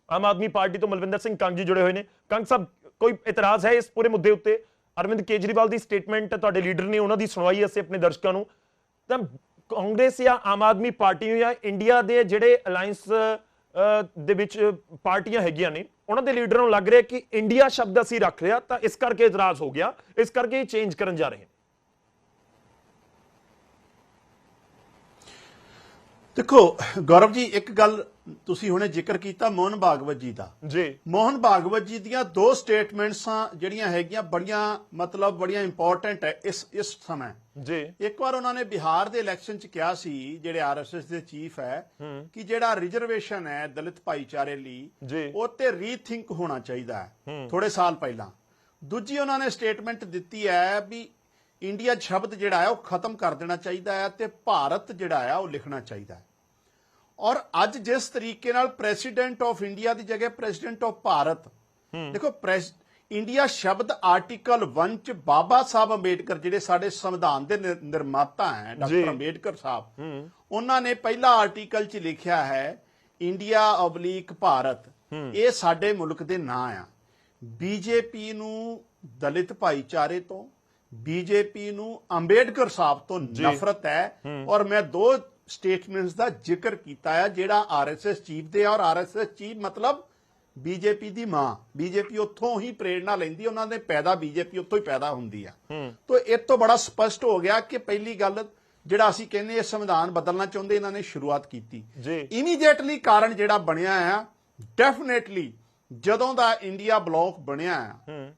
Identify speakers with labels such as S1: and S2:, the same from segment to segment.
S1: आम आदमी पार्टी तो मलविंदर सिंह कंग जी जुड़े हुए हैं। कंग साहब, कोई इतराज है इस पूरे मुद्दे उत्ते? अरविंद केजरीवाल की स्टेटमेंट तुहाडे लीडर ने, उन्होंने सुनवाई असीं अपने दर्शकों नूं, तां कांग्रेस या आम आदमी पार्टी या इंडिया के जिहड़े अलायंस दे विच पार्टियां हैगियां ने, उन्होंने लीडर नूं लग रहा है कि इंडिया शब्द असीं रख लिया तां इस करके इतराज हो गया, इस करके चेंज करन जा रहे हैं।
S2: देखो गौरव जी, एक गल तुसी हुणे जिक्र किया मोहन भागवत जी का
S1: जी।
S2: मोहन भागवत जी दियां दो स्टेटमेंट्स जिहड़ियां हैगियां बड़ियां मतलब बड़ियां इंपॉर्टेंट है इस समय
S1: जी।
S2: एक बार उन्होंने बिहार के इलैक्शन च कहा सी, जिहड़े आरएसएस के चीफ है, कि जिहड़ा रिजर्वेशन है दलित भाईचारे लई ओते रीथिंक होना चाहिए है थोड़े साल पहला। दूजी उन्होंने स्टेटमेंट दी है भी इंडिया शब्द जिहड़ा है वो खत्म कर देना चाहिए है ते भारत जिहड़ा है वो लिखना चाहिए है। और अज जिस तरीके नाल प्रेसिडेंट ऑफ इंडिया की जगह प्रेसिडेंट ऑफ भारत, देखो इंडिया शब्द आर्टिकल 1 च बाबा साहब अंबेडकर जिहड़े साडे संविधान के निर्माता हैं डॉक्टर अंबेडकर साहब, उन्होंने पहला आर्टिकल च लिखिया है इंडिया ऑबलीक भारत, ये साडे मुल्क दे नां आ। बीजेपी नूं दलित भाईचारे तो, बीजेपी नूं अंबेडकर साहब तो नफरत है। और मैं दो स्टेटमेंट्स का जिक्र किया है जिहड़ा आरएसएस चीफ दे, और आरएसएस चीफ मतलब बीजेपी दी मां, बीजेपी उत्थों ही प्रेरणा लैंदी, उन्होंने पैदा बीजेपी उत्थों ही पैदा हुंदी है। तो इस तो बड़ा स्पष्ट हो गया कि पहली गल जिहड़ा असीं कहने संविधान बदलना चाहुंदे इन्होंने शुरुआत की। इमीडिएटली कारण जिहड़ा बनिया है डेफिनेटली जदों दा इंडिया ब्लॉक बनिया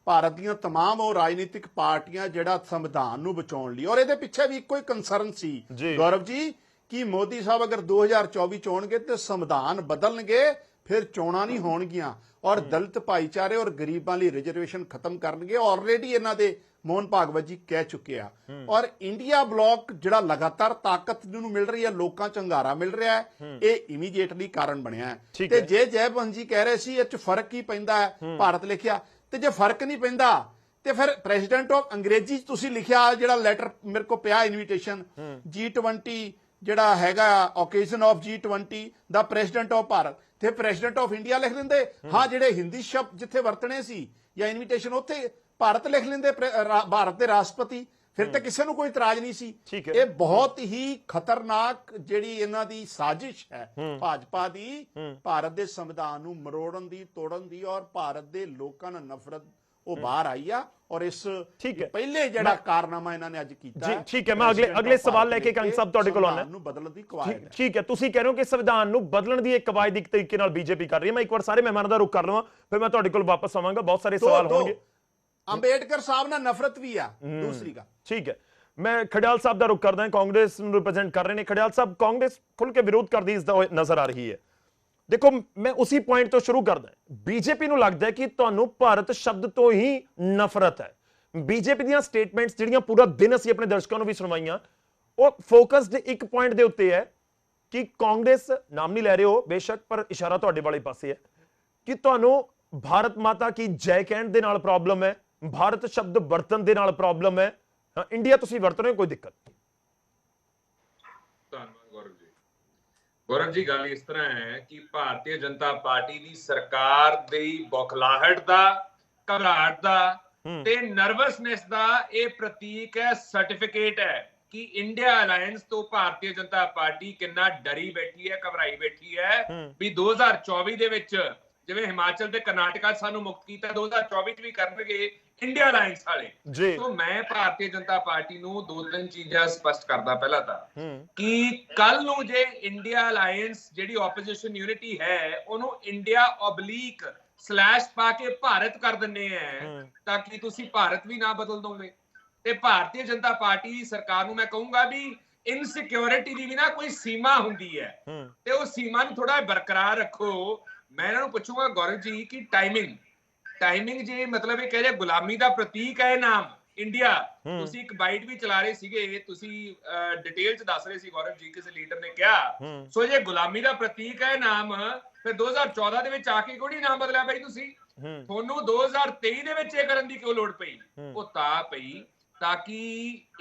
S2: भारत दी तमाम वो राजनीतिक पार्टियां जिहड़ा संविधान नूं बचाउण लई, और इहदे पिछे भी इक्को ही कंसर्न सी गौरव जी कि मोदी साहब अगर 2024 च आउणगे ते संविधान बदलणगे फिर चोणां नहीं होणगियां और दलित भाईचारे और गरीबां लई रिजर्वेशन खत्म करनगे। ऑलरेडी इन्हां दे मोहन भागवत जी कह चुके हैं। और इंडिया ब्लॉक जिहड़ा लगातार ताकत जिहनूं मिल रही है, लोकां च हंगारा मिल रहा है, ये इमीडिएटली कारण बनया है। ते जे जयबंश जी कह रहे सी इह च फर्क की पैंदा है भारत लिखिया, ते जे फर्क नहीं पैंदा ते फिर प्रेसिडेंट ऑफ अंग्रेजी तुसीं लिखिया जिहड़ा लैटर मेरे को पिया इनविटेशन G20 जिहड़ा हैगा occasion of G20 the president of Bharat, ते प्रेसिडेंट ऑफ इंडिया लिख लेंदे। हाँ, जिहड़े हिंदी शब्द जिथे वरतने सी या इनविटेशन उत्थे भारत लिख लेंदे भारत के राष्ट्रपति, फिर तो किसी को कोई इतराज नहीं सी। ये बहुत ही खतरनाक जिहड़ी इन्हां दी साजिश है भाजपा दी, भारत के संविधान नूं मरोड़न दी, तोड़न दी, और भारत के लोकां नाल नफरत वो बाहर आई आ। और इस पहले जिहड़ा कारनामा इन्होंने अज कीता है।
S1: ठीक है, मैं अगले सवाल लेके कंग साहब तुहाडे कोल आउणा है।
S2: बदलण दी कवायद है।
S1: ठीक है, तुसीं कह रहे हो कि संविधान नूं बदलण दी एक कवायद एक तरीके नाल बीजेपी कर रही है। मैं एक बार सारे मेहमानां दा रुख कर लवां, फिर मैं तुहाडे कोल वापस आवांगा, बहुत सारे सवाल होणगे।
S2: अंबेडकर साहब नाल नफरत भी आ दूसरी का।
S1: ठीक है, मैं खड़ियाल साहब दा रुख करदा हां, कांग्रेस नूं रिप्रेजेंट कर रहे हैं। खड़ियाल साहब, कांग्रेस खुल के विरोध करदी इसदा नजर आ रही है। देखो, मैं उसी पॉइंट तो शुरू करदा, बीजेपी नूं लगदा है कि तुहानूं भारत शब्द तो ही नफरत है। बीजेपी ਦੀਆਂ ਸਟੇਟਮੈਂਟਸ ਜਿਹੜੀਆਂ ਪੂਰਾ ਦਿਨ ਅਸੀਂ ਆਪਣੇ ਦਰਸ਼ਕਾਂ ਨੂੰ ਵੀ ਸੁਣਵਾਈਆਂ, ਉਹ ਫੋਕਸਡ ਇੱਕ ਪੁਆਇੰਟ ਦੇ ਉੱਤੇ ਹੈ ਕਿ ਕਾਂਗਰਸ, ਨਾਮ ਨਹੀਂ ਲੈ ਰਹੇ ਹੋ ਬੇਸ਼ੱਕ, ਪਰ ਇਸ਼ਾਰਾ ਤੁਹਾਡੇ ਵਾਲੇ ਪਾਸੇ ਹੈ ਕਿ ਤੁਹਾਨੂੰ ਭਾਰਤ ਮਾਤਾ ਕੀ ਜੈ ਕਹਿਣ ਦੇ ਨਾਲ ਪ੍ਰੋਬਲਮ ਹੈ, ਭਾਰਤ ਸ਼ਬਦ ਵਰਤਨ ਦੇ ਨਾਲ ਪ੍ਰੋਬਲਮ ਹੈ। ਹਾਂ, ਇੰਡੀਆ ਤੁਸੀਂ ਵਰਤ ਰਹੇ ਹੋ, ਕੋਈ ਦਿੱਕਤ ਨਹੀਂ।
S3: ਧੰਨਵਾਦ ਗੌਰਵ ਜੀ, ਗੱਲ ਇਸ ਤਰ੍ਹਾਂ ਹੈ ਕਿ ਭਾਰਤੀ ਜਨਤਾ ਪਾਰਟੀ ਦੀ ਸਰਕਾਰ ਦੀ ਬੌਖਲਾਹਟ ਦਾ, ਘਬਰਾਹਟ ਦਾ ਤੇ ਨਰਵਸਨੈਸ ਦਾ ਇਹ ਪ੍ਰਤੀਕ ਹੈ, ਸਰਟੀਫਿਕੇਟ ਹੈ ਕਿ ਇੰਡੀਆ ਅਲਾਇੰਸ ਤੋਂ ਭਾਰਤੀ ਜਨਤਾ ਪਾਰਟੀ ਕਿੰਨਾ ਡਰੀ ਬੈਠੀ ਹੈ, ਘਬਰਾਈ ਬੈਠੀ ਹੈ ਵੀ 2024 ਦੇ ਵਿੱਚ ਜਿਵੇਂ ਹਿਮਾਚਲ ਤੇ ਕਰਨਾਟਕਾ ਸਾਨੂੰ ਮੁਕਤ ਕੀਤਾ, 2024 ਚ ਵੀ ਕਰਨਗੇ ਇੰਡੀਆ ਅਲਾਇੰਸ ਵਾਲੇ। ਸੋ ਮੈਂ ਭਾਰਤੀ ਜਨਤਾ ਪਾਰਟੀ ਨੂੰ ਦੋ ਤਿੰਨ ਚੀਜ਼ਾਂ ਸਪਸ਼ਟ ਕਰਦਾ। ਪਹਿਲਾਂ ਤਾਂ ਕਿ ਕੱਲ ਨੂੰ ਜੇ ਇੰਡੀਆ ਅਲਾਇੰਸ ਜਿਹੜੀ ਆਪੋਜੀਸ਼ਨ ਯੂਨਿਟੀ ਹੈ ਉਹਨੂੰ ਇੰਡੀਆ ਓਬਲੀਕ ਸਲੈਸ਼ ਪਾ ਕੇ ਭਾਰਤ ਕਰ ਦਿੰਦੇ ਆ ਤਾਂ ਕਿ ਤੁਸੀਂ ਭਾਰਤ ਵੀ ਨਾ ਬਦਲ ਦੋਗੇ। ਤੇ ਭਾਰਤੀ ਜਨਤਾ ਪਾਰਟੀ ਸਰਕਾਰ ਨੂੰ ਮੈਂ ਕਹੂੰਗਾ ਵੀ ਇਨਸਿਕਿਉਰਿਟੀ ਦੀ ਵੀ ਨਾ ਕੋਈ ਸੀਮਾ ਹੁੰਦੀ ਹੈ ਤੇ ਉਹ ਸੀਮਾ ਨੂੰ ਥੋੜਾ ਬਰਕਰਾਰ ਰੱਖੋ। ਮੈਂ ਇਹਨਾਂ ਨੂੰ ਪੁੱਛੂੰਗਾ ਗੌਰਵ ਜੀ ਕਿ ਟਾਈਮਿੰਗ ਜੇ ਮਤਲਬ ਇਹ ਕਹਿ ਰਿਹਾ ਗੁਲਾਮੀ ਦਾ ਪ੍ਰਤੀਕ ਹੈ ਨਾਮ ਇੰਡੀਆ, ਤੁਸੀਂ ਇੱਕ ਬਾਈਟ ਵੀ ਚਲਾ ਰਹੇ ਸੀਗੇ, ਤੁਸੀਂ ਡਿਟੇਲ ਚ ਦੱਸ ਰਹੇ ਸੀ ਗੌਰਵ ਜੀ, ਕਿਸੇ ਲੀਡਰ ਨੇ ਕਿਹਾ ਸੋ ਜੇ ਗੁਲਾਮੀ ਦਾ ਪ੍ਰਤੀਕ ਹੈ ਨਾਮ, ਫਿਰ 2014 ਦੇ ਵਿੱਚ ਆ ਕੇ ਕਿਉਂ ਨਹੀਂ ਨਾਮ ਬਦਲਿਆ ਬਾਈ ਤੁਸੀਂ? ਤੁਹਾਨੂੰ 2023 ਦੇ ਵਿੱਚ ਇਹ ਕਰਨ ਦੀ ਕਿਉਂ ਲੋੜ ਪਈ? ਉਹ ਤਾਂ ਪਈ ਤਾਂ ਕਿ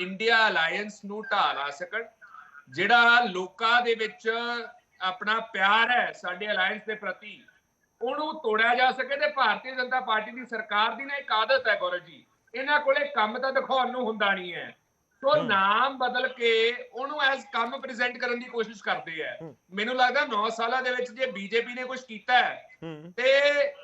S3: ਇੰਡੀਆ ਅਲਾਇੰਸ ਨੂੰ ਢਾਹ ਲਾ ਸਕਣ। ਜਿਹੜਾ ਲੋਕਾਂ ਦੇ ਵਿੱਚ ਆਪਣਾ ਪਿਆਰ ਹੈ ਸਾਡੇ ਅਲਾਇੰਸ ਦੇ ਪ੍ਰਤੀ, ਉਹਨੂੰ ਤੋੜਿਆ ਜਾ ਸਕੇ। ਤੇ ਭਾਰਤੀ ਜਨਤਾ ਪਾਰਟੀ ਦੀ ਸਰਕਾਰ ਦੀ ਨਾ ਇੱਕ ਆਦਤ ਹੈ ਗੌਰਵ ਜੀ, ਇਹਨਾਂ ਕੋਲੇ ਕੰਮ ਤਾਂ ਦਿਖਾਉਣ ਨੂੰ ਹੁੰਦਾ ਨਹੀਂ ਹੈ, ਸੋ ਨਾਮ ਬਦਲ ਕੇ ਉਹਨੂੰ ਐਸ ਕੰਮ ਪ੍ਰੈਜ਼ੈਂਟ ਕਰਨ ਦੀ ਕੋਸ਼ਿਸ਼ ਕਰਦੇ ਆ। ਮੈਨੂੰ ਲੱਗਦਾ 9 ਸਾਲਾਂ ਦੇ ਵਿੱਚ ਜੇ ਬੀਜੇਪੀ ਨੇ ਕੁਝ ਕੀਤਾ ਹੈ ਤੇ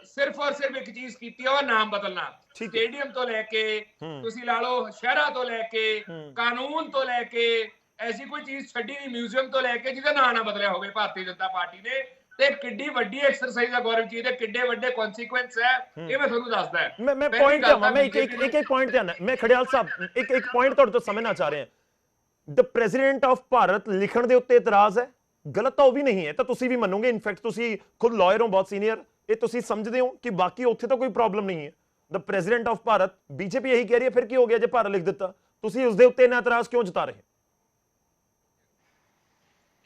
S3: ਸਿਰਫ ਔਰ ਸਿਰਫ ਇੱਕ ਚੀਜ਼ ਕੀਤੀ ਹੈ, ਉਹ ਨਾਮ ਬਦਲਣਾ। ਸਟੇਡੀਅਮ ਤੋਂ ਲੈ ਕੇ ਤੁਸੀਂ ਲਾ ਲਓ, ਸ਼ਹਿਰਾਂ ਤੋਂ ਲੈ ਕੇ, ਕਾਨੂੰਨ ਤੋਂ ਲੈ ਕੇ, ਐਸੀ ਕੋਈ ਚੀਜ਼ ਛੱਡੀ ਨਹੀਂ, ਮਿਊਜ਼ੀਅਮ ਤੋਂ ਲੈ ਕੇ, ਜਿਹਦਾ ਨਾਂ ਨਾ ਬਦਲਿਆ ਹੋਵੇ ਭਾਰਤੀ ਜਨਤਾ ਪਾਰਟੀ ਨੇ। ਤੇ ਕਿੱਡੀ ਵੱਡੀ ਐਕਸਰਸਾਈਜ਼ ਹੈ ਗੌਰਵ ਜੀ, ਤੇ ਕਿੱਡੇ ਵੱਡੇ ਕਨਸੀਕੁਐਂਸ ਹੈ, ਇਹ ਮੈਂ ਤੁਹਾਨੂੰ ਦੱਸਦਾ।
S1: ਮੈਂ ਪੁਆਇੰਟ ਆਵਾਂ, ਮੈਂ ਇੱਕ ਪੁਆਇੰਟ ਤੇ ਆਣਾ। ਮੈਂ ਖੜਿਆਲ ਸਾਹਿਬ ਇੱਕ ਪੁਆਇੰਟ ਤੁਹਾਡੇ ਤੋਂ ਸਮਝਣਾ ਚਾਹ ਰਿਹਾ। ਦ ਪ੍ਰੈਜ਼ੀਡੈਂਟ ਆਫ ਭਾਰਤ ਲਿਖਣ ਦੇ ਉੱਤੇ ਇਤਰਾਜ਼ ਹੈ, ਗਲਤ ਤਾਂ ਉਹ ਵੀ ਨਹੀਂ ਹੈ, ਤਾਂ ਤੁਸੀਂ ਵੀ ਮੰਨੋਗੇ, ਇਨਫੈਕਟ ਤੁਸੀਂ ਖੁਦ ਲਾਇਰ ਹੋ, ਬਹੁਤ ਸੀਨੀਅਰ, ਇਹ ਤੁਸੀਂ ਸਮਝਦੇ ਹੋ ਕਿ ਬਾਕੀ ਉੱਥੇ ਤਾਂ ਕੋਈ ਪ੍ਰੋਬਲਮ ਨਹੀਂ ਹੈ। ਦ ਪ੍ਰੈਜ਼ੀਡੈਂਟ ਆਫ ਭਾਰਤ, ਬੀਜੇਪੀ ਇਹੀ ਕਹਿ ਰਹੀ ਹੈ, ਫਿਰ ਕੀ ਹੋ ਗਿਆ ਜੇ ਭਾਰਤ ਲਿਖ ਦਿੱਤਾ, ਤੁਸੀਂ ਉਸ ਦੇ ਉੱਤੇ ਨਾ ਇਤਰਾਜ਼ ਕਿਉਂ ਜਤਾ ਰਹੇ?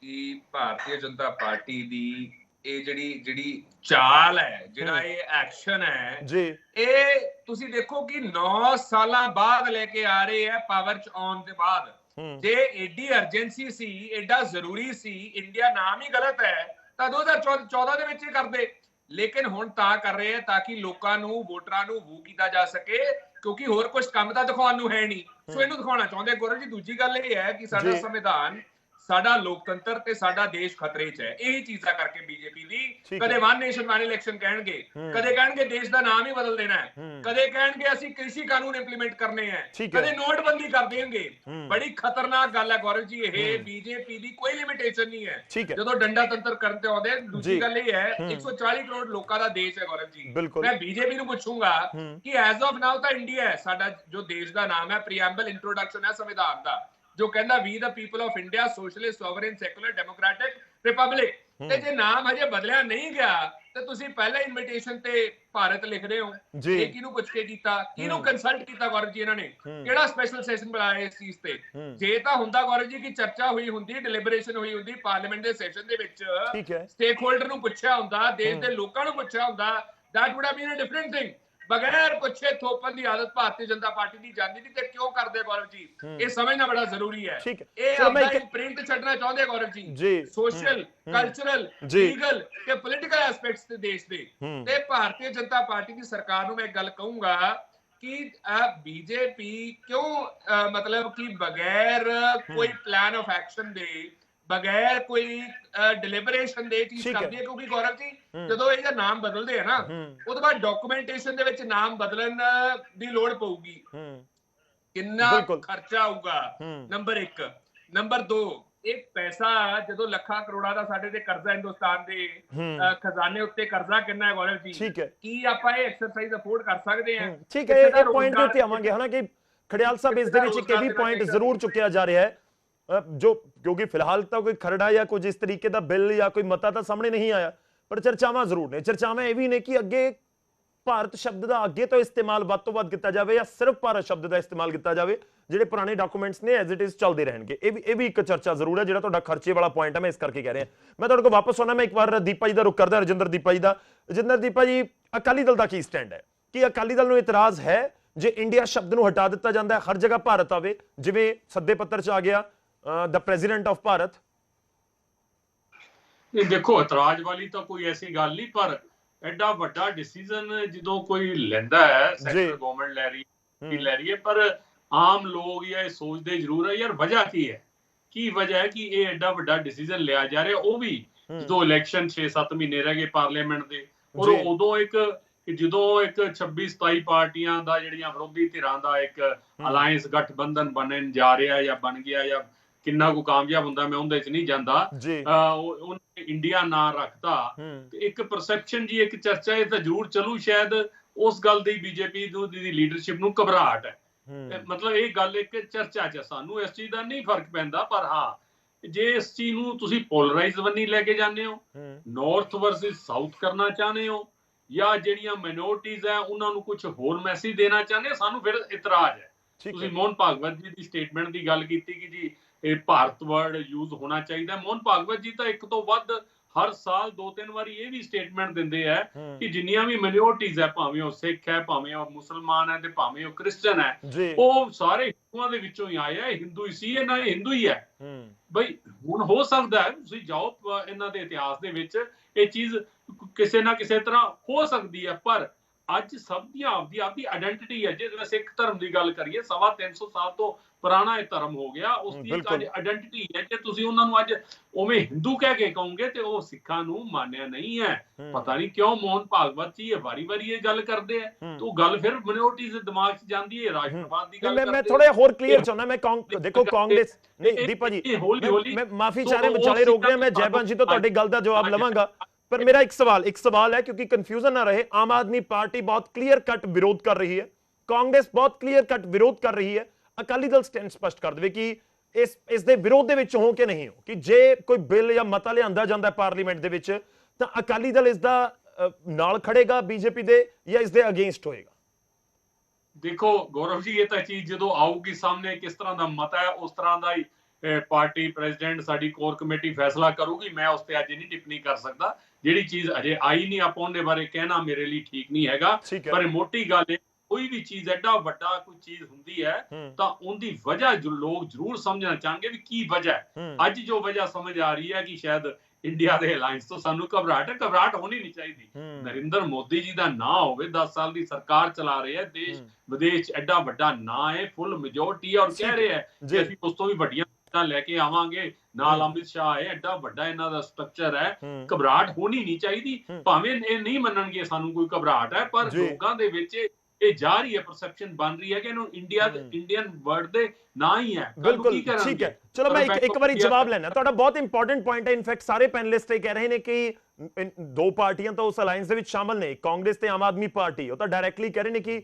S3: ਕਿ ਭਾਰਤੀ ਜਨਤਾ ਪਾਰਟੀ ਦੀ ਇਹ ਜਿਹੜੀ ਚਾਲ ਹੈ, ਜਿਹੜਾ ਇਹ ਐਕਸ਼ਨ ਹੈ ਜੀ, ਇਹ ਤੁਸੀਂ ਦੇਖੋ ਕਿ 9 ਸਾਲਾਂ ਬਾਅਦ ਲੈ ਕੇ ਆ ਰਹੇ ਹੈ ਪਾਵਰ ਚ ਆਉਣ ਦੇ ਬਾਅਦ। ਜੇ ਏਡੀ ਅਰਜੈਂਸੀ ਸੀ, ਏਡਾ ਜ਼ਰੂਰੀ ਸੀ, ਇੰਡੀਆ ਨਾਮ ਹੀ ਗਲਤ ਹੈ, ਤਾਂ 2014 ਦੇ ਵਿੱਚ ਇਹ ਕਰਦੇ। ਲੇਕਿਨ ਹੁਣ ਤਾਂ ਕਰ ਰਹੇ ਹੈ ਤਾਂ ਕਿ ਲੋਕਾਂ ਨੂੰ, ਵੋਟਰਾਂ ਨੂੰ ਵੂ ਕੀਤਾ ਜਾ ਸਕੇ, ਕਿਉਂਕਿ ਹੋਰ ਕੁਝ ਕੰਮ ਤਾਂ ਦਿਖਾਉਣ ਨੂੰ ਹੈ ਨਹੀਂ, ਸੋ ਇਹਨੂੰ ਦਿਖਾਉਣਾ ਚਾਹੁੰਦੇ। ਗੌਰਵ ਜੀ, ਦੂਜੀ ਗੱਲ ਇਹ ਹੈ ਕਿ ਸਾਡਾ ਸੰਵਿਧਾਨ, ਸਾਡਾ ਲੋਕਤੰਤਰ ਤੇ ਸਾਡਾ ਦੇਸ਼ ਖਤਰੇ 'ਚ ਹੈ। ਇਹੀ ਚੀਜ਼ਾਂ ਕਰਕੇ ਬੀਜੇਪੀ ਦੀ ਕਦੇ ਵਨ ਨੇਸ਼ਨ ਵਨ ਇਲੈਕਸ਼ਨ ਕਹਿਣਗੇ, ਕਦੇ ਕਹਿਣਗੇ ਦੇਸ਼ ਦਾ ਨਾਮ ਹੀ ਬਦਲ ਦੇਣਾ ਹੈ, ਕਦੇ ਕਹਿਣਗੇ ਅਸੀਂ ਕ੍ਰਿਸ਼ੀ ਕਾਨੂੰਨ ਇੰਪਲੀਮੈਂਟ ਕਰਨੇ ਹੈ, ਕਦੇ ਨੋਟਬੰਦੀ ਕਰ ਦੇਣਗੇ। ਬੜੀ ਖਤਰਨਾਕ ਗੱਲ ਹੈ ਗੌਰਵ ਜੀ, ਇਹ ਬੀਜੇਪੀ ਦੀ ਕੋਈ ਲਿਮਿਟੇਸ਼ਨ ਨਹੀਂ ਹੈ ਜਦੋਂ ਡੰਡਾ ਤੰਤਰ ਕਰਨ ਤੇ ਆਉਂਦੇ। ਦੂਜੀ ਗੱਲ ਇਹ ਹੈ, 140 ਕਰੋੜ ਲੋਕਾਂ ਦਾ ਦੇਸ਼ ਹੈ ਗੌਰਵ ਜੀ। ਮੈਂ ਬੀਜੇਪੀ ਨੂੰ ਪੁੱਛੂੰਗਾ ਕਿ ਐਜ਼ ਆਫ ਨਾਓ ਤਾਂ ਇੰਡੀਆ ਹੈ ਸਾਡਾ ਜੋ ਦੇਸ਼ ਦਾ ਨਾਮ ਹੈ, ਪ੍ਰੀਐਂਬਲ ਇੰਟਰੋਡਕਸ਼ਨ ਹੈ ਸੰਵਿਧਾਨ ਦਾ, ਜੋ ਕਹਿੰਦਾ we the people of India socialist sovereign secular democratic republic. ਤੇ ਜੇ ਨਾਮ ਹਜੇ ਬਦਲਿਆ ਨਹੀਂ ਗਿਆ ਤੇ ਤੁਸੀਂ ਪਹਿਲਾਂ ਇਨਵੀਟੇਸ਼ਨ ਤੇ ਭਾਰਤ ਲਿਖਦੇ ਹੋ, ਇਹ ਕਿਹਨੂੰ ਪੁੱਛ ਕੇ ਕੀਤਾ, ਕਿਹਨੂੰ ਕੰਸਲਟ ਕੀਤਾ ਗੌਰਵ ਜੀ ਇਹਨਾਂ ਨੇ, ਕਿਹੜਾ ਸਪੈਸ਼ਲ ਸੈਸ਼ਨ ਬੁਲਾਇਆ ਇਸ ਚੀਜ਼ ਤੇ? ਜੇ ਤਾਂ ਹੁੰਦਾ ਗੌਰਵ ਜੀ ਕਿ ਚਰਚਾ ਹੋਈ ਹੁੰਦੀ, ਡਿਲੀਬਰੇਸ਼ਨ ਹੋਈ ਹੁੰਦੀ ਪਾਰਲੀਮੈਂਟ ਦੇ ਸੈਸ਼ਨ ਦੇ ਵਿੱਚ, ਸਟੇਕ ਹੋਲਡਰ ਨੂੰ ਪੁੱਛਿਆ ਹੁੰਦਾ, ਦੇਸ਼ ਦੇ ਲੋਕਾਂ ਨੂੰ ਪੁੱਛਿਆ ਹੁੰਦਾ, that would have been a different thing। ਬਗੈਰ ਪੁੱਛੇ ਥੋਪਣ ਦੀ ਆਦਤ ਭਾਰਤੀ ਜਨਤਾ ਪਾਰਟੀ ਦੀ ਜਾਂਦੀ ਨਹੀਂ। ਤੇ ਕਿਉਂ ਕਰਦੇ ਗੌਰਵ ਜੀ, ਇਹ ਸਮਝਣਾ ਬੜਾ ਜ਼ਰੂਰੀ ਹੈ। ਇਹ ਆਪਣਾ ਪ੍ਰਿੰਟ ਛੱਡਣਾ ਚਾਹੁੰਦੇ Gaurav ji, social, cultural, legal ਤੇ ਪੋਲੀਟੀਕਲ ਐਸਪੈਕਟਸ ਤੇ ਦੇਸ਼ ਦੇ। ਤੇ ਭਾਰਤੀ ਜਨਤਾ ਪਾਰਟੀ ਦੀ ਸਰਕਾਰ ਨੂੰ ਮੈਂ ਗੱਲ ਕਹੂੰਗਾ ਕਿ ਬੀਜੇਪੀ ਕਿਉਂ ਮਤਲਬ ਕਿ ਬਗੈਰ ਕੋਈ ਪਲਾਨ ਆਫ ਐਕਸ਼ਨ ਦੇ, ਬਗੈਰ ਕੋਈ ਡਿਲੀਬਰੇਸ਼ਨ ਦੇ ਚੀਜ਼ ਕਰਦੀ ਹੈ। ਕਿਉਂਕਿ ਗੌਰਵ ਜੀ, ਜਦੋਂ ਇਹਦਾ ਨਾਮ ਬਦਲਦੇ ਆ ਨਾ, ਉਹਦੇ ਬਾਅਦ ਡਾਕੂਮੈਂਟੇਸ਼ਨ ਦੇ ਵਿੱਚ ਨਾਮ ਬਦਲਣ ਦੀ ਲੋੜ ਪਊਗੀ, ਕਿੰਨਾ ਖਰਚਾ ਆਊਗਾ, ਨੰਬਰ 1। ਨੰਬਰ 2, ਇਹ ਪੈਸਾ ਜਦੋਂ ਲੱਖਾਂ ਕਰੋੜਾਂ ਦਾ ਸਾਡੇ ਤੇ ਕਰਜ਼ਾ, ਹਿੰਦੁਸਤਾਨ ਦੇ ਖਜ਼ਾਨੇ ਉੱਤੇ ਕਰਜ਼ਾ ਕਿੰਨਾ ਹੈ ਗੌਰਵ ਜੀ, ਕੀ ਆਪਾਂ ਇਹ ਐਕਸਰਸਾਈਜ਼ ਅਫੋਰਡ ਕਰ ਸਕਦੇ ਹਾਂ?
S1: ਠੀਕ ਹੈ, ਇਹ ਪੁਆਇੰਟ ਦੇ ਉੱਤੇ ਆਵਾਂਗੇ ਹਨਾ ਕਿ ਖੜਿਆਲ ਸਾਹਿਬ ਇਸ ਦੇ ਵਿੱਚ ਇੱਕ ਵੀ ਪੁਆਇੰਟ ਜ਼ਰੂਰ ਚੁੱਕਿਆ ਜਾ ਰਿਹਾ ਹੈ, ਜੋ ਕਿਉਂਕਿ ਫਿਲਹਾਲ ਤਾਂ ਕੋਈ ਖਰੜਾ ਜਾਂ ਕੁਝ ਇਸ ਤਰੀਕੇ ਦਾ ਬਿੱਲ ਜਾਂ ਕੋਈ ਮਤਾ ਤਾਂ ਸਾਹਮਣੇ ਨਹੀਂ ਆਇਆ, ਪਰ ਚਰਚਾਵਾਂ ਜ਼ਰੂਰ ਨੇ। ਚਰਚਾਵਾਂ ਇਹ ਵੀ ਨੇ ਕਿ ਅੱਗੇ ਭਾਰਤ ਸ਼ਬਦ ਦਾ ਅੱਗੇ ਤੋਂ ਇਸਤੇਮਾਲ ਵੱਧ ਤੋਂ ਵੱਧ ਕੀਤਾ ਜਾਵੇ ਜਾਂ ਸਿਰਫ ਭਾਰਤ ਸ਼ਬਦ ਦਾ ਇਸਤੇਮਾਲ ਕੀਤਾ ਜਾਵੇ, ਜਿਹੜੇ ਪੁਰਾਣੇ ਡਾਕੂਮੈਂਟਸ ਨੇ ਐਜ਼ ਇਟ ਇਜ਼ ਚੱਲਦੇ ਰਹਿਣਗੇ। ਇਹ ਵੀ ਇੱਕ ਚਰਚਾ ਜ਼ਰੂਰ ਹੈ, ਜਿਹੜਾ ਤੁਹਾਡਾ ਖਰਚੇ ਵਾਲਾ ਪੁਆਇੰਟ ਹੈ, ਮੈਂ ਇਸ ਕਰਕੇ ਕਹਿ ਰਿਹਾ। ਮੈਂ ਤੁਹਾਡੇ ਕੋਲ ਵਾਪਸ ਆਉਣਾ, ਮੈਂ ਇੱਕ ਵਾਰ ਦੀਪਾ ਜੀ ਦਾ ਰੁਖ ਕਰਦਾ, ਰਜਿੰਦਰ ਦੀਪਾ ਜੀ ਦਾ। ਰਜਿੰਦਰ ਦੀਪਾ ਜੀ, ਅਕਾਲੀ ਦਲ ਦਾ ਕੀ ਸਟੈਂਡ ਹੈ? ਕਿ ਅਕਾਲੀ ਦਲ ਨੂੰ ਇਤਰਾਜ਼ ਹੈ ਜੇ ਇੰਡੀਆ ਸ਼ਬਦ ਨੂੰ ਹਟਾ ਦਿੱਤਾ ਜਾਂਦਾ ਹੈ, ਹਰ ਜਗ੍ਹਾ ਭਾਰਤ ਆਵੇ, ਜਿਵੇਂ ਸੱਦੇ ਪੱਤਰ 'ਚ ਆ ਗਿਆ the president of ਭਾਰਤ?
S4: ਇਹ ਦੇਖੋ, ਇਤਰਾਜ਼ ਵਾਲੀ ਤਾਂ ਕੋਈ ਐਸੀ ਗੱਲ ਨਹੀਂ, ਪਰ ਐਡਾ ਵੱਡਾ ਡਿਸੀਜਨ ਜਦੋਂ ਕੋਈ ਲੈਂਦਾ ਹੈ, ਸੈਂਟਰਲ ਗਵਰਨਮੈਂਟ ਲੈ ਰਹੀ ਹੈ, ਪਰ ਆਮ ਲੋਕ ਇਹ ਸੋਚਦੇ ਜ਼ਰੂਰ ਹੈ ਯਾਰ ਵਜ੍ਹਾ ਕੀ ਹੈ, ਕੀ ਵਜ੍ਹਾ ਹੈ ਕਿ ਇਹ ਐਡਾ ਵੱਡਾ ਡਿਸੀਜਨ ਲਿਆ ਜਾ ਰਿਹਾ, ਉਹ ਵੀ ਜਦੋਂ ਇਲੈਕਸ਼ਨ 6-7 ਮਹੀਨੇ ਰਹਿ ਗਏ ਪਾਰਲੀਮੈਂਟ ਦੇ, ਔਰ ਉਦੋਂ ਜਦੋਂ ਇੱਕ 26-27 ਪਾਰਟੀਆਂ ਦਾ, ਜਿਹੜੀਆਂ ਵਿਰੋਧੀ ਧਿਰਾਂ ਦਾ ਇੱਕ ਅਲਾਇੰਸ ਗਠਬੰਧਨ ਬਣਨ ਜਾ ਰਿਹਾ ਜਾਂ ਬਣ ਗਿਆ, ਜਾਂ ਕਿੰਨਾ ਕੁ ਕਾਮਯਾਬ ਹੁੰਦਾ ਮੈਂ ਉਹਦੇ 'ਚ ਨਹੀਂ ਜਾਂਦਾ, ਉਹਨੇ ਇੰਡੀਆ ਨਾਂ ਰੱਖਤਾ, ਇੱਕ ਪਰਸੈਪਸ਼ਨ ਜੀ, ਇੱਕ ਚਰਚਾ ਇਹ ਤਾਂ ਜ਼ਰੂਰ ਚੱਲੂ। ਸ਼ਾਇਦ ਉਸ ਗੱਲ ਦੀ ਬੀਜੇਪੀ ਦੀ ਲੀਡਰਸ਼ਿਪ ਨੂੰ ਘਬਰਾਹਟ ਹੈ, ਮਤਲਬ ਇਹ ਗੱਲ ਇੱਕ ਚਰਚਾ 'ਚ, ਸਾਨੂੰ ਇਸ ਚੀਜ਼ ਦਾ ਨਹੀਂ ਫਰਕ ਪੈਂਦਾ, ਪਰ ਹਾਂ ਜੇ ਇਸ ਚੀਜ਼ ਨੂੰ ਤੁਸੀਂ ਪੋਲਰਾਈਜ਼ ਬੰਨੀ ਲੈ ਕੇ ਜਾਂਦੇ ਹੋ, ਨਾਰਥ ਵਰਸਸ ਸਾਊਥ ਕਰਨਾ ਚਾਹੁੰਦੇ ਹੋ, ਜਾਂ ਜਿਹੜੀਆਂ ਮਾਈਨੋਰਟੀਜ਼ ਹੈ ਉਹਨਾਂ ਨੂੰ ਕੁਝ ਹੋਰ ਮੈਸੇਜ ਦੇਣਾ ਚਾਹੁੰਦੇ ਹੋ, ਸਾਨੂੰ ਫਿਰ ਇਤਰਾਜ਼ ਹੈ। ਤੁਸੀਂ ਮੋਹਨ ਭਾਗਵਤ ਜੀ ਦੀ ਸਟੇਟਮੈਂਟ ਦੀ ਗੱਲ ਕੀਤੀ ਕਿ ਜੀ ਇਹ ਭਾਰਤ ਵਰਡ ਯੂਜ਼ ਹੋਣਾ ਚਾਹੀਦਾ। ਮੋਹਨ ਭਾਗਵਤ ਜੀ ਤਾਂ ਇੱਕ ਤੋਂ ਵੱਧ ਹਰ ਸਾਲ 2-3 ਵਾਰੀ ਇਹ ਵੀ ਸਟੇਟਮੈਂਟ ਦਿੰਦੇ ਆ ਕਿ ਜਿੰਨੀਆਂ ਵੀ ਮਾਈਨੋਰਟੀਜ਼ ਹੈ, ਭਾਵੇਂ ਉਹ ਸਿੱਖ ਹੈ, ਭਾਵੇਂ ਉਹ ਮੁਸਲਮਾਨ ਹੈ, ਤੇ ਭਾਵੇਂ ਉਹ ਕ੍ਰਿਸਚਨ ਹੈ, ਉਹ ਸਾਰੇ ਹਿੰਦੂਆਂ ਦੇ ਵਿੱਚੋਂ ਹੀ ਆਏ ਆ, ਹਿੰਦੂ ਹੀ ਸੀ, ਇਹਨਾਂ ਇਹ ਹਿੰਦੂ ਹੀ ਹੈ। ਬਈ ਹੁਣ ਹੋ ਸਕਦਾ ਹੈ ਤੁਸੀਂ ਜਾਓ ਇਹਨਾਂ ਦੇ ਇਤਿਹਾਸ ਦੇ ਵਿੱਚ, ਇਹ ਚੀਜ਼ ਕਿਸੇ ਨਾ ਕਿਸੇ ਤਰ੍ਹਾਂ ਹੋ ਸਕਦੀ ਹੈ, ਪਰ ਅੱਜ ਸਭ ਦੀ ਆਪਦੀ ਆਪਦੀ ਆਇਡੈਂਟੀਟੀ ਹੈ। ਜੇ ਸਿੱਖ ਧਰਮ ਦੀ ਗੱਲ ਕਰੀਏ, 350 ਸਾਲ ਤੋਂ ਪੁਰਾਣਾ ਇਹ ਧਰਮ ਹੋ ਗਿਆ, ਉਸ ਦੀ ਇੱਕ ਆਇਡੈਂਟੀਟੀ ਹੈ। ਜੇ ਤੁਸੀਂ ਉਹਨਾਂ ਨੂੰ ਅੱਜ ਉਵੇਂ ਹਿੰਦੂ ਕਹਿ ਕੇ ਕਹੋਗੇ ਤੇ ਉਹ ਸਿੱਖਾਂ ਨੂੰ ਮਾਨਿਆ ਨਹੀਂ ਹੈ। ਪਤਾ ਨਹੀਂ ਕਿਉਂ ਮੋਹਨ ਭਾਗਵਤ ਜੀ ਇਹ ਵਾਰੀ-ਵਾਰੀ ਇਹ ਗੱਲ ਕਰਦੇ ਆ, ਤੇ ਉਹ ਗੱਲ ਫਿਰ ਮਿਨੋਰਟੀਜ਼ ਦੇ ਦਿਮਾਗ 'ਚ ਜਾਂਦੀ ਹੈ, ਰਾਸ਼ਟਰਵਾਦ ਦੀ ਗੱਲ ਕਰਦੇ।
S1: ਮੈਂ ਥੋੜਾ ਹੋਰ ਕਲੀਅਰ ਚਾਹੁੰਦਾ, ਮੈਂ ਦੇਖੋ ਕਾਂਗਰਸ ਨਹੀਂ ਦੀਪਾ ਜੀ, ਮੈਂ ਮਾਫੀ ਚਾਹ ਰਿਹਾ, ਵਿਚਾਲੇ ਰੋਕ ਰਿਹਾ, ਮੈਂ ਜੈਬੰਸ਼ ਜੀ ਤੋਂ ਤੁਹਾਡੀ ਗੱਲ ਦਾ ਜਵਾਬ ਲਵਾਂਗਾ, ਪਰ ਮੇਰਾ ਇੱਕ ਸਵਾਲ ਹੈ, ਕਿਉਂਕਿ ਕੰफ्यूजन ना रहे। आम आदमी पार्टी बहुत क्लियर कट विरोध कर रही है, कांग्रेस बहुत क्लियर कट विरोध कर रही है, अकाली दल स्टैंड स्पष्ट कर दे कि इस दे विरोध दे विच हो कि नहीं हो, कि जे कोई बिल या मता लिआंदा जांदा पार्लीमेंट दे विच तां अकाली दल इस दा नाल खड़ेगा बीजेपी दे या इस दे अगेंस्ट होएगा?
S4: देखो गौरव जी, ये तां चीज जदों आऊगी सामने किस तरह दा मता है, उस तरह दा ही पार्टी प्रेसिडेंट साडी कोर कमेटी फैसला करूगी। मैं उस ते अज नहीं टिप्पणी कर सकदा, ਜਿਹੜੀ ਚੀਜ਼ ਅਜੇ ਆਈ ਨਹੀਂ, ਆਪਾਂ ਉਹਦੇ ਬਾਰੇ ਕਹਿਣਾ ਮੇਰੇ ਲਈ ਠੀਕ ਨਹੀਂ ਹੈਗਾ। ਪਰ ਮੋਟੀ ਗੱਲ ਹੈ, ਕੋਈ ਵੀ ਚੀਜ਼ ਐਡਾ ਵੱਡਾ ਕੋਈ ਚੀਜ਼ ਹੁੰਦੀ ਹੈ ਤਾਂ ਉਹਦੀ ਵਜ੍ਹਾ ਲੋਕ ਜ਼ਰੂਰ ਸਮਝਣਾ ਚਾਹਾਂਗੇ ਵੀ ਕੀ ਵਜ੍ਹਾ ਹੈ। ਅੱਜ ਜੋ ਵਜ੍ਹਾ ਸਮਝ ਆ ਰਹੀ ਹੈ ਕਿ ਸ਼ਾਇਦ ਇੰਡੀਆ ਦੇ ਅਲਾਈਅੰਸ ਤੋਂ ਸਾਨੂੰ ਘਬਰਾਹਟ ਹੋਣੀ ਨਹੀਂ ਚਾਹੀਦੀ। ਨਰਿੰਦਰ ਮੋਦੀ ਜੀ ਦਾ ਨਾਂ ਹੋਵੇ, 10 ਸਾਲ ਦੀ ਸਰਕਾਰ ਚਲਾ ਰਹੇ ਹੈ, ਦੇਸ਼ ਵਿਦੇਸ਼ ਐਡਾ ਵੱਡਾ ਨਾਂ ਹੈ, ਫੁੱਲ ਮੈਜੋਰਟੀ ਹੈ, ਔਰ ਕਹਿ ਰਹੇ ਹੈ ਕਿ ਅਸੀਂ ਉਸ ਤੋਂ ਵੀ ਵੱਡੀਆਂ ਲੈ ਕੇ ਆਵਾਂਗੇ, ਨਾਲ ਅਮਿਤ ਸ਼ਾਹ ਹੈ, ਐਡਾ ਵੱਡਾ ਇਹਨਾਂ ਦਾ ਸਟਰਕਚਰ ਹੈ, ਘਬਰਾਹਟ ਹੋਣੀ ਨਹੀਂ ਚਾਹੀਦੀ। ਭਾਵੇਂ ਇਹ ਨਹੀਂ ਮੰਨਣਗੇ ਸਾਨੂੰ ਕੋਈ ਘਬਰਾਹਟ ਹੈ, ਪਰ ਲੋਕਾਂ ਦੇ ਵਿੱਚ ਇਹ ਜਾ ਰਹੀ ਹੈ, ਪਰਸੈਪਸ਼ਨ ਬਣ ਰਹੀ ਹੈ ਕਿ ਇਹਨੂੰ ਇੰਡੀਅਨ ਵਰਡ ਦੇ ਨਾ ਹੀ ਹੈ।
S1: ਬਿਲਕੁਲ ਠੀਕ ਹੈ, ਚਲੋ ਮੈਂ ਇੱਕ ਵਾਰੀ ਜਵਾਬ ਲੈਣਾ, ਤੁਹਾਡਾ ਬਹੁਤ ਇੰਪੋਰਟੈਂਟ ਪੁਆਇੰਟ ਹੈ। ਇਨਫੈਕਟ ਸਾਰੇ ਪੈਨਲਿਸਟ ਇਹ ਕਹਿ ਰਹੇ ਨੇ ਕਿ ਦੋ ਪਾਰਟੀਆਂ ਤਾਂ ਉਸ ਅਲਾਈਅੰਸ ਦੇ ਵਿੱਚ ਸ਼ਾਮਲ ਨੇ, ਕਾਂਗਰਸ ਤੇ ਆਮ ਆਦਮੀ ਪਾਰਟੀ, ਉਹ ਤਾਂ ਡਾਇਰੈਕਟਲੀ ਕਹਿ ਰਹੇ ਨੇ ਕਿ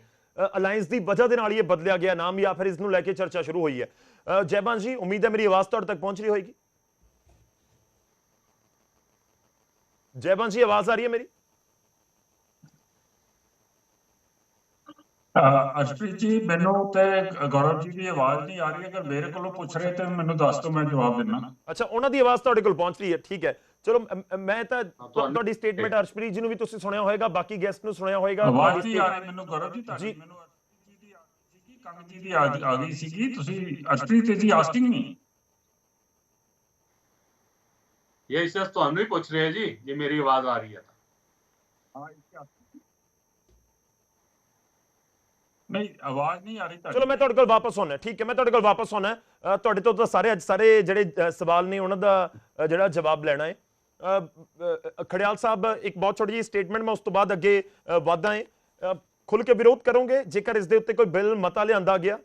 S1: ਅਲਾਈਅੰਸ ਦੀ ਵਜ੍ਹਾ ਦੇ ਨਾਲ ਇਹ ਬਦਲਿਆ ਗਿਆ ਨਾਮ ਜਾਂ ਫਿਰ ਇਸ ਨੂੰ ਲੈ ਕੇ ਚਰਚਾ ਸ਼ੁਰੂ ਹੋਈ ਹੈ। ਜੈਬੰਸ਼ ਜੀ, ਉਮੀਦ ਹੈ ਮੇਰੀ ਆਵਾਜ਼ ਤੁਹਾਡੇ ਤੱਕ ਪਹੁੰਚ ਰਹੀ ਹੋਏਗੀ। जयवंश जी, आवाज आ रही है मेरी?
S5: अर्शप्रीत जी, मैनू ते गौरव जी की आवाज नहीं आ रही, अगर मेरे को पूछ रहे तो मैनू दस दो, मैं जवाब देना।
S1: अच्छा, ਉਹਨਾਂ ਦੀ ਆਵਾਜ਼ ਤੁਹਾਡੇ ਕੋਲ ਪਹੁੰਚ ਰਹੀ ਹੈ, ਠੀਕ ਹੈ। ਚਲੋ ਮੈਂ ਤਾਂ ਤੁਹਾਡੀ ਸਟੇਟਮੈਂਟ ਅਰਸ਼ਪ੍ਰੀਤ ਜੀ ਨੂੰ ਵੀ ਤੁਸੀਂ ਸੁਣਿਆ ਹੋਵੇਗਾ, ਬਾਕੀ ਗੈਸਟ ਨੂੰ ਸੁਣਿਆ ਹੋਵੇਗਾ।
S5: ਆਵਾਜ਼ ਨਹੀਂ ਆ ਰਹੀ ਮੈਨੂੰ ਗੌਰਵ ਜੀ, ਤੁਹਾਡੀ ਮੈਨੂੰ ਅਰਸ਼ਪ੍ਰੀਤ ਜੀ ਦੀ ਆ ਗਈ ਸੀ, ਕੰਗ ਜੀ ਦੀ ਆ ਗਈ ਸੀਗੀ, ਤੁਸੀਂ ਅਰਸ਼ਪ੍ਰੀਤ ਜੀ ਆਸਕਿੰਗ ਮੀ।
S4: ये सिर्फ ਤੁਹਾਨੂੰ ਹੀ ਪੁੱਛ ਰਹੇ ਜੀ ਜੇ ਮੇਰੀ ਆਵਾਜ਼ ਆ ਰਹੀ ਹੈ ਤਾਂ।
S5: नहीं, आवाज नहीं आ रही।
S1: चलो मैं ਤੁਹਾਡੇ ਕੋਲ ਵਾਪਸ ਆਉਣਾ, ਠੀਕ ਹੈ, ਮੈਂ ਤੁਹਾਡੇ ਕੋਲ ਵਾਪਸ ਆਉਣਾ। ਤੁਹਾਡੇ ਤੋਂ ਤਾਂ ਸਾਰੇ ਜਿਹੜੇ ਸਵਾਲ ਨੇ ਉਹਨਾਂ ਦਾ ਜਿਹੜਾ ਜਵਾਬ ਲੈਣਾ ਹੈ। ਖੜਿਆਲ ਸਾਹਿਬ, ਇੱਕ ਬਹੁਤ ਛੋਟੀ ਜਿਹੀ ਸਟੇਟਮੈਂਟ, ਮੈਂ ਉਸ ਤੋਂ ਬਾਅਦ ਅੱਗੇ ਵਧਦਾ ਹੈ। ਖੁੱਲ ਕੇ ਵਿਰੋਧ ਕਰੋਗੇ ਜੇਕਰ ਇਸ ਦੇ ਉੱਤੇ ਕੋਈ ਬਿੱਲ ਮਤਾ ਲਿਆਂਦਾ ਗਿਆ?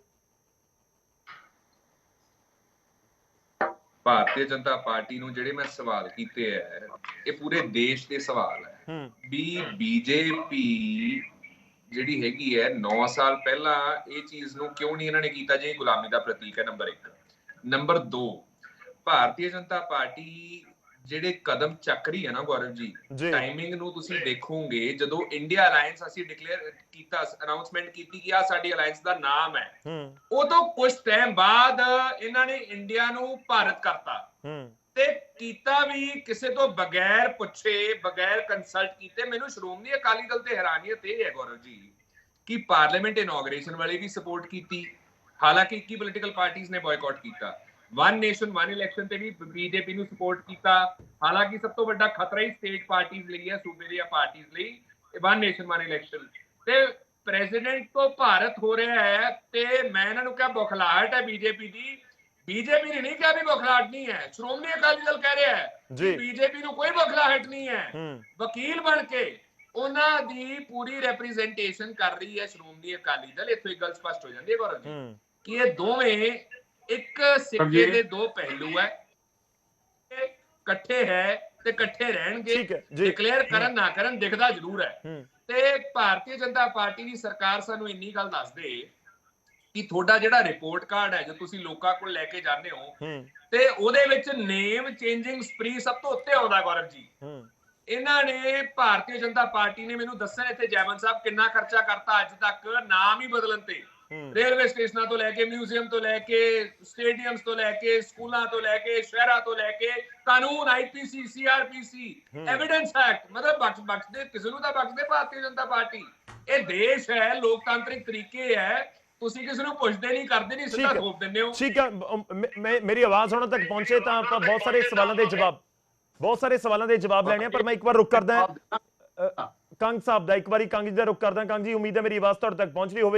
S3: ਭਾਰਤੀ ਜਨਤਾ ਪਾਰਟੀ ਨੂੰ ਜਿਹੜੇ ਮੈਂ ਸਵਾਲ ਕੀਤੇ ਹੈ, ਇਹ ਪੂਰੇ ਦੇਸ਼ ਦੇ ਸਵਾਲ ਹੈ ਵੀ ਬੀਜੇਪੀ ਜਿਹੜੀ ਹੈਗੀ ਹੈ 9 ਸਾਲ ਪਹਿਲਾਂ ਇਹ ਚੀਜ਼ ਨੂੰ ਕਿਉਂ ਨਹੀਂ ਇਹਨਾਂ ਨੇ ਕੀਤਾ ਜੇ ਗੁਲਾਮੀ ਦਾ ਪ੍ਰਤੀਕ ਹੈ, number 1। Number 2, Bharatiya Janata party ਜਿਹੜੇ ਕਦਮ ਚੱਕ ਰਹੀ ਹੈ ਨਾ ਗੌਰਵ ਜੀ, ਟਾਈਮਿੰਗ ਨੂੰ ਤੁਸੀਂ ਦੇਖੋਗੇ, ਜਦੋਂ ਇੰਡੀਆ ਅਲਾਈਅੰਸ ਅਸੀਂ ਡਿਕਲੇਅਰ ਕੀਤਾ, ਅਨਾਉਂਸਮੈਂਟ ਕੀਤੀ ਕਿ ਆ ਸਾਡੀ ਅਲਾਈਅੰਸ ਦਾ ਨਾਮ ਹੈ, ਉਦੋਂ ਕੁਝ ਟਾਈਮ ਬਾਅਦ ਇਹਨਾਂ ਨੇ ਇੰਡੀਆ ਨੂੰ ਭਾਰਤ ਕਰਤਾ, ਤੇ ਕੀਤਾ ਵੀ ਕਿਸੇ ਤੋਂ ਬਗੈਰ ਪੁੱਛੇ, ਬਗੈਰ ਕੰਸਲਟ ਕੀਤੇ। ਮੈਨੂੰ ਸ਼੍ਰੋਮਣੀ ਅਕਾਲੀ ਦਲ ਤੇ ਹੈਰਾਨੀਅਤ ਇਹ ਹੈ ਗੌਰਵ ਜੀ ਕਿ ਪਾਰਲੀਮੈਂਟ ਇਨੋਗ੍ਰੇਸ਼ਨ ਵਾਲੇ ਵੀ ਸਪੋਰਟ ਕੀਤੀ, ਹਾਲਾਂਕਿ 21 ਪੋਲੀਟੀਕਲ ਪਾਰਟੀਆਂ ਨੇ ਬਾਇਕਾਟ ਕੀਤਾ। ਵਨ ਨੇਸ਼ਨ ਵਨ ਇਲੈਕਸ਼ਨ ਤੇ ਵੀ ਬੀਜੇਪੀ ਨੂੰ ਸਪੋਰਟ ਕੀਤਾ, ਹਾਲਾਂਕਿ ਸਭ ਤੋਂ ਵੱਡਾ ਖਤਰਾ ਹੀ ਸਟੇਟ ਪਾਰਟੀਆਂ ਲਈ ਹੈ, ਸੂਬੇ ਦੀਆਂ ਪਾਰਟੀਆਂ ਲਈ, ਵਨ ਨੇਸ਼ਨ ਵਨ ਇਲੈਕਸ਼ਨ। ਤੇ ਪ੍ਰੈਜ਼ੀਡੈਂਟ ਤੋਂ ਭਾਰਤ ਹੋ ਰਿਹਾ ਹੈ, ਤੇ ਮੈਂ ਇਹਨਾਂ ਨੂੰ ਕਿਹਾ ਬੌਖਲਾਹਟ ਹੈ ਬੀਜੇਪੀ ਦੀ। ਬੀਜੇਪੀ ਨੇ ਨਹੀਂ ਕਿਹਾ ਵੀ ਬੌਖਲਾਹਟ ਨਹੀਂ ਹੈ, ਸ਼੍ਰੋਮਣੀ ਅਕਾਲੀ ਦਲ ਕਹਿ ਰਿਹਾ ਹੈ ਬੀਜੇਪੀ ਨੂੰ ਕੋਈ ਬੌਖਲਾਹਟ ਨਹੀਂ ਹੈ। ਵਕੀਲ ਬਣ ਕੇ ਉਹਨਾਂ ਦੀ ਪੂਰੀ ਰਿਪਰੈਜ਼ੈਂਟੇਸ਼ਨ ਕਰ ਰਹੀ ਹੈ ਸ਼੍ਰੋਮਣੀ ਅਕਾਲੀ ਦਲ। ਇੱਥੋਂ ਇੱਕ ਗੱਲ ਸਪਸ਼ਟ ਹੋ ਜਾਂਦੀ ਹੈ ਗੌਰਵ ਜੀ ਕਿ ਇਹ ਦੋਵੇਂ ਇੱਕ ਸਿੱਕੇ ਦੇ ਦੋ ਪਹਿਲੂ ਹੈ, ਇਕੱਠੇ ਹੈ ਤੇ ਇਕੱਠੇ ਰਹਿਣਗੇ। ਡਿਕਲੇਅਰ ਕਰਨ ਨਾ ਕਰਨ ਦਿਖਦਾ ਜ਼ਰੂਰ ਹੈ। ਤੇ ਭਾਰਤੀ ਜਨਤਾ ਪਾਰਟੀ ਦੀ ਸਰਕਾਰ ਸਾਨੂੰ ਇੰਨੀ ਗੱਲ ਦੱਸ ਦੇ ਕਿ ਤੁਹਾਡਾ ਜਿਹੜਾ ਰਿਪੋਰਟ ਕਾਰਡ ਹੈ ਜੋ ਤੁਸੀਂ ਲੋਕਾਂ ਕੋਲ ਲੈ ਕੇ ਜਾਂਦੇ ਹੋ, ਤੇ ਉਹਦੇ ਵਿੱਚ ਨੇਮ ਚੇਂਜਿੰਗ ਸਪਰੀ ਸਭ ਤੋਂ ਉੱਤੇ ਆਉਂਦਾ ਗੌਰਵ ਜੀ। ਇਹਨਾਂ ਨੇ ਭਾਰਤੀ ਜਨਤਾ ਪਾਰਟੀ ਨੇ ਮੈਨੂੰ ਦੱਸਿਆ ਇੱਥੇ ਜੈਵਨ ਸਾਹਿਬ ਕਿੰਨਾ ਖਰਚਾ ਕਰਤਾ ਅੱਜ ਤੱਕ ਨਾਮ ਹੀ ਬਦਲਣ ਤੇ, ਰੇਲਵੇ ਸਟੇਸ਼ਨਾਂ ਤੋਂ ਲੈ ਕੇ, ਮਿਊਜ਼ੀਅਮ ਤੋਂ ਲੈ ਕੇ, ਸਟੇਡੀਅਮਸ ਤੋਂ ਲੈ ਕੇ, ਸਕੂਲਾਂ ਤੋਂ ਲੈ ਕੇ, ਸ਼ਹਿਰਾਂ ਤੋਂ ਲੈ ਕੇ, ਕਾਨੂੰਨ, ਆਈਪੀਸੀ, ਸੀਆਰਪੀਸੀ, ਐਵੀਡੈਂਸ ਐਕਟ, ਮਤਲਬ ਬਖਸ਼ਦੇ ਕਿਸੇ ਨੂੰ ਤਾਂ ਬਖਸ਼ਦੇ ਭਾਰਤੀ ਜਨਤਾ ਪਾਰਟੀ। ਇਹ ਦੇਸ਼ ਹੈ, ਲੋਕਤਾਂਤਰਿਕ ਤਰੀਕੇ ਹੈ, ਤੁਸੀਂ ਕਿਸੇ ਨੂੰ ਪੁੱਛਦੇ ਨਹੀਂ, ਕਰਦੇ ਨਹੀਂ, ਸਿੱਧਾ ਥੋਪ ਦਿੰਦੇ ਹੋ।
S1: ਠੀਕ ਹੈ, ਮੇਰੀ ਆਵਾਜ਼ ਉਹਨਾਂ ਤੱਕ ਪਹੁੰਚੇ ਤਾਂ ਆਪਾਂ ਬਹੁਤ ਸਾਰੇ ਸਵਾਲਾਂ ਦੇ ਜਵਾਬ ਬਹੁਤ ਸਾਰੇ ਸਵਾਲਾਂ ਦੇ ਜਵਾਬ ਲੈਣੇ ਆ, ਪਰ ਮੈਂ ਇੱਕ ਵਾਰ ਰੁਕ ਕਰਦਾ ਕੰਗ ਸਾਹਿਬ ਦਾ, ਇੱਕ ਵਾਰੀ ਕੰਗ ਜੀ ਦਾ ਰੁਕ ਕਰਦਾ। ਕੰਗ ਜੀ, ਉਮੀਦ ਹੈ ਮੇਰੀ ਆਵਾਜ਼ ਤੁਹਾਡੇ ਤੱਕ ਪਹੁੰਚ ਰਹੀ ਹੋਵੇ।